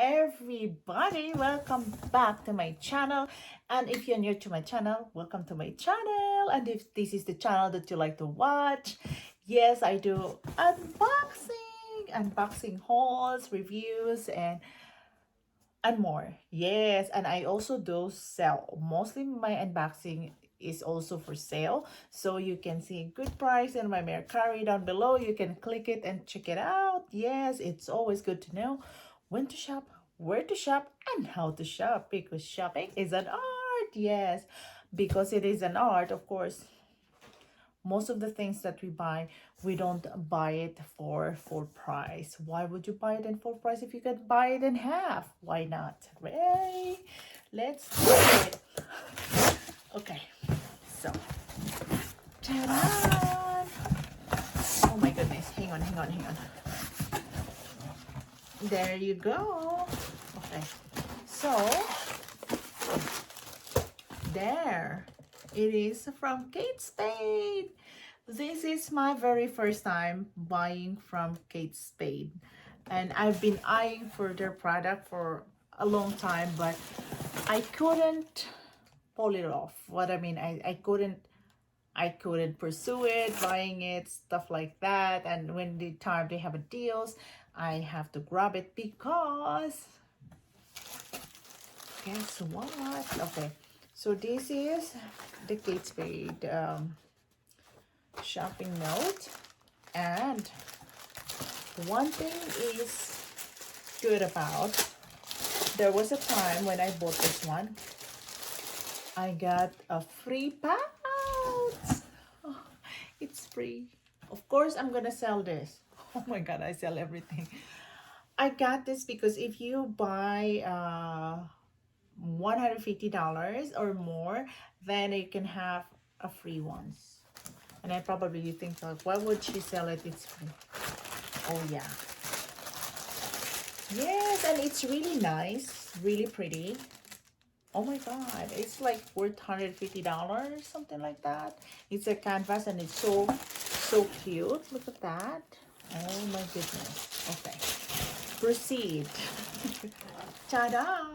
everybody, welcome back to my channel. And if you're new to my channel, welcome to my channel. And if this is the channel that you like to watch, yes, I do unboxing hauls, reviews, and more. Yes, and I also do sell. Mostly my unboxing is also for sale, so you can see a good price in my Mercari down below. You can click it and check it out. Yes, it's always good to know when to shop, where to shop, and how to shop, because shopping is an art. Yes, because it is an art, of course. Most of the things that we buy, we don't buy it for full price. Why would you buy it in full price if you could buy it in half? Why not? Ready? Let's do it. Okay, so ta-da! Oh my goodness, hang on. There you go. Okay, so there it is from Kate Spade. This is my very first time buying from Kate Spade, and I've been eyeing for their product for a long time, but I couldn't pull it off. What I mean, I couldn't pursue it, buying it, stuff like that. And when the time they have a deals, I have to grab it because guess what? Okay, so this is the Kate Spade shopping note, and one thing is good about, there was a time when I bought this one, I got a free pouch. Oh, it's free. Of course I'm gonna sell this. Oh my god, I sell everything. I got this because if you buy $150 or more, then you can have a free ones. And I probably think like, why would she sell it? It's free. Oh yeah. Yes, and it's really nice, really pretty. Oh my god, it's like worth $150, something like that. It's a canvas and it's so cute. Look at that. Oh my goodness. Okay, proceed. Ta-da!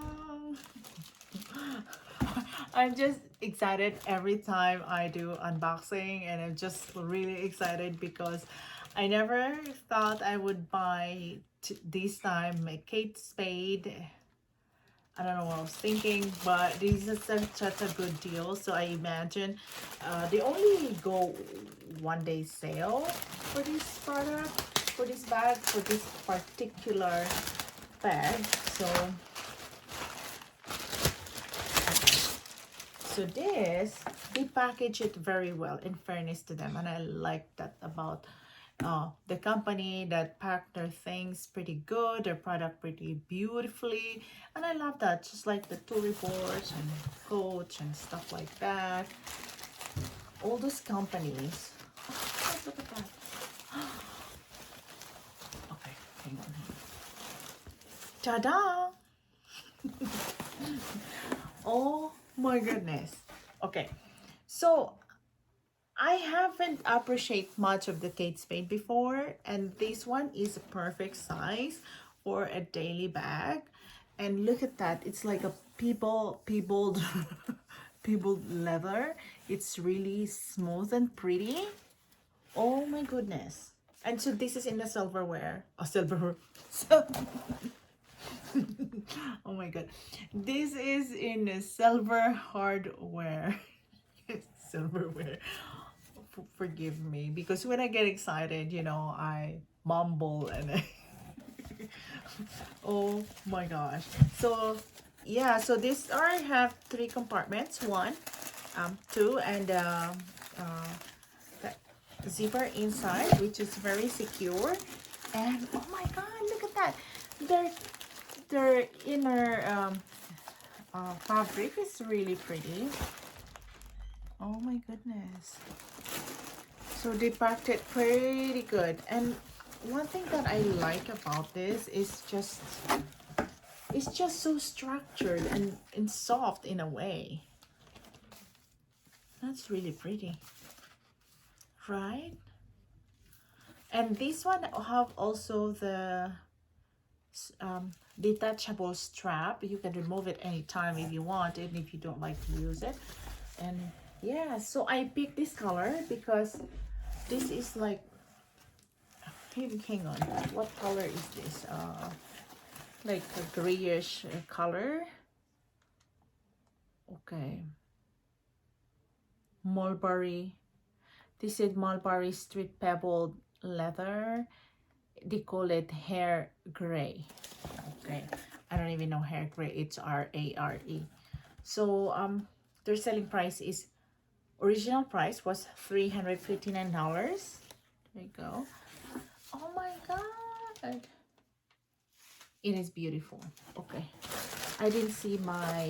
I'm just excited every time I do unboxing, and I'm just really excited because I never thought I would buy this time a Kate Spade. I don't know what I was thinking, but this is such a good deal. So I imagine they only go 1 day sale for this product, for this bag, for this particular bag. So this, they package it very well, in fairness to them, and I like that about the company, that pack their things pretty good, their product pretty beautifully, and I love that. Just like the tool reports and coach and stuff like that. All those companies. Oh, look at that. Okay, hang on. Ta-da! Oh my goodness. Okay, so I haven't appreciated much of the Kate Spade before, and this one is a perfect size for a daily bag. And look at that, it's like a peopled leather. It's really smooth and pretty. Oh my goodness. And so this is in the silverware. Oh, silverware. So oh my god, this is in a silver hardware. Silverware. Forgive me, because when I get excited, you know, I mumble and oh my gosh. So yeah, so this I have 3 compartments, 1, 2, and the zipper inside, which is very secure. And oh my god, look at that, their inner fabric is really pretty. Oh my goodness. So they packed it pretty good. And one thing that I like about this is it's just so structured and soft in a way. That's really pretty, right? And this one have also the detachable strap. You can remove it anytime if you want, and if you don't like to use it. And yeah, so I picked this color because this is like, hang on, what color is this? Like a grayish color. Okay, mulberry. This is mulberry street pebbled leather. They call it hair gray. Okay, I don't even know hair gray. It's R-A-R-E. So their selling price is, original price was $359. There you go. Oh my god, it is beautiful. Okay, I didn't see my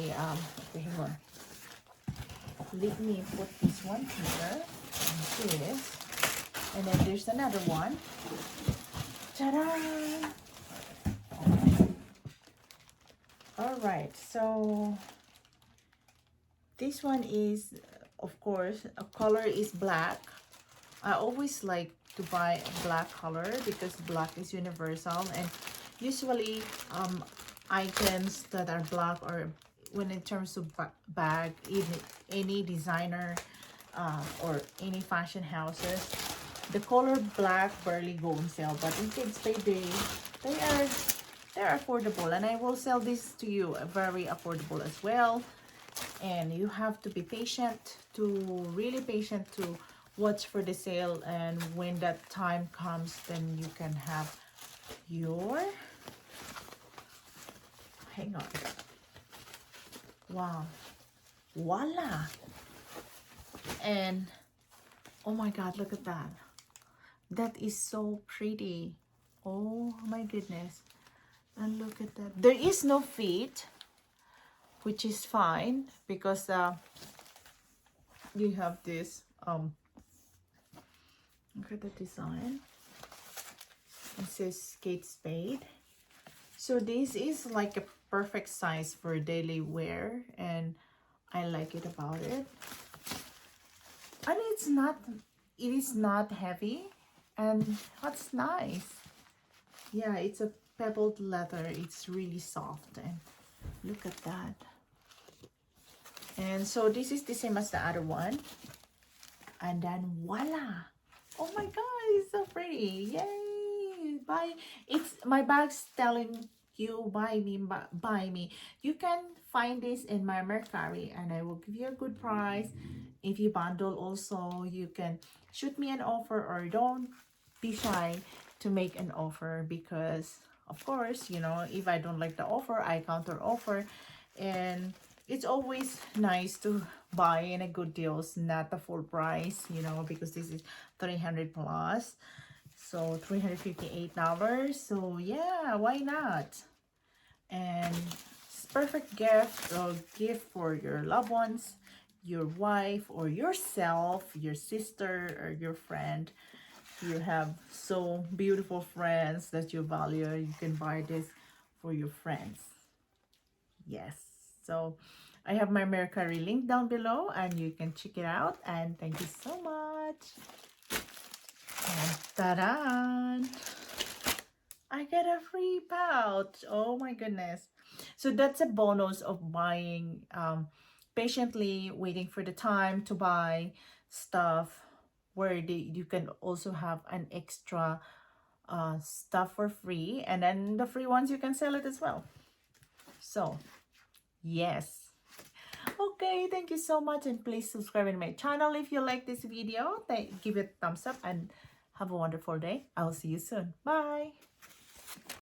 okay, hang on, let me put this one here and this, and then there's another one. Ta-da! Okay. All right, so this one is, of course, a color is black. I always like to buy a black color because black is universal, and usually items that are black, or when in terms of bag, even any designer or any fashion houses, the color black barely go on sale. But in Kid Spade, they're affordable, and I will sell this to you very affordable as well. And you have to be patient, really patient to watch for the sale, and when that time comes, then you can have your, hang on, wow, voila. And oh my god, look at that, that is so pretty. Oh my goodness. And look at that, there is no feet, which is fine because you have this look at the design. It says Kate Spade. So this is like a perfect size for daily wear, and I like it about it. And it is not heavy, and what's nice, yeah, it's a pebbled leather. It's really soft, and look at that. And so this is the same as the other one, and then voila. Oh my god, it's so pretty. Yay, buy. It's my bag's telling you, buy me, buy me. You can find this in my Mercari, and I will give you a good price. If you bundle also, you can shoot me an offer, or don't be shy to make an offer, because of course, you know, if I don't like the offer, I counter offer. And it's always nice to buy in a good deals, not the full price, you know, because this is 300 plus, so $358. So yeah, why not? And it's perfect gift for your loved ones, your wife, or yourself, your sister, or your friend. You have so beautiful friends that you value, you can buy this for your friends. Yes, so I have my Mercari link down below, and you can check it out. And thank you so much. And ta-da! I get a free pouch. Oh my goodness. So that's a bonus of buying, patiently waiting for the time to buy stuff where you can also have an extra stuff for free, and then the free ones you can sell it as well. So yes. Okay, thank you so much, and please subscribe to my channel if you like this video. Give it a thumbs up, and have a wonderful day. I will see you soon. Bye.